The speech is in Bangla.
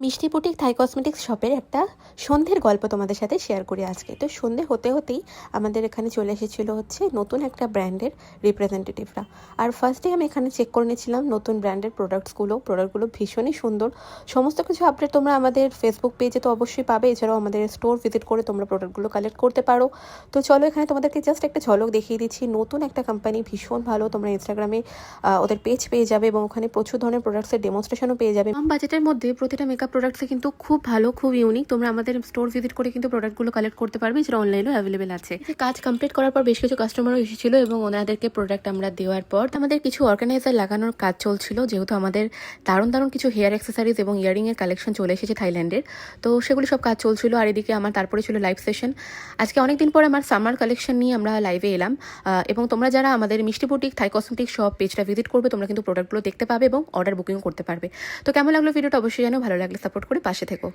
মিষ্টি বুটিক থাই কসমেটিক্স শপের একটা সন্ধ্যের গল্প তোমাদের সাথে শেয়ার করি আজকে। তো সন্ধ্যে হতে হতেই আমাদের এখানে চলে এসেছিলো হচ্ছে নতুন একটা ব্র্যান্ডের রিপ্রেজেন্টেটিভরা। আর ফার্স্টে আমি এখানে চেক করে নিয়েছিলাম নতুন ব্র্যান্ডের প্রোডাক্টসগুলো ভীষণই সুন্দর। সমস্ত কিছু আপডেট তোমরা আমাদের ফেসবুক পেজে তো অবশ্যই পাবে, এছাড়াও আমাদের স্টোর ভিজিট করে তোমরা প্রোডাক্টগুলো কালেক্ট করতে পারো। তো চলো এখানে তোমাদেরকে জাস্ট একটা ঝলক দেখিয়ে দিচ্ছি। নতুন একটা কোম্পানি, ভীষণ ভালো। তোমরা ইনস্টাগ্রামে ওদের পেজ পেয়ে যাবে এবং ওখানে প্রচুর ধরনের প্রোডাক্টসের ডেমনস্ট্রেশনও পেয়ে যাবে। কম বাজেটের মধ্যে প্রতিটা মেকআপ প্রোডাক্টসে কিন্তু খুব ভালো, খুব ইউনিক। তোমরা আমাদের স্টোর ভিজিট করে কিন্তু প্রোডাক্টগুলো কালেক্ট করতে পারবে, যেটা অনলাইনেও অ্যাভেলেবেল আছে। কাজ কমপ্লিট করার পর বেশ কিছু কাস্টমারও এসেছিল এবং ওনাদেরকে প্রোডাক্ট আমরা দেওয়ার পর আমাদের কিছু অর্গানাইজার লাগানোর কাজ চলছিল, যেহেতু আমাদের দারুণ দারুণ কিছু হেয়ার অ্যাক্সেসরিজ এবং ইয়ারিংয়ের কালেকশন চলে এসেছে থাইল্যান্ডের। তো সেগুলি সব কাজ চলছিল। আর এদিকে আমার তারপরে ছিল লাইভ সেশন। আজকে অনেকদিন পর আমার সামার কালেকশন নিয়ে আমরা লাইভে এলাম এবং তোমরা যারা আমাদের মিষ্টি বুটিক থাই কসমেটিক্স শপ পেজটা ভিজিট করবে, তোমরা কিন্তু প্রোডাক্টগুলো দেখতে পাবে এবং অর্ডার বুকিং করতে পারবে। তো কেমন লাগলো ভিডিওটা অবশ্যই জানো, ভালো লাগলে সাপোর্ট করে পাশে থেকো।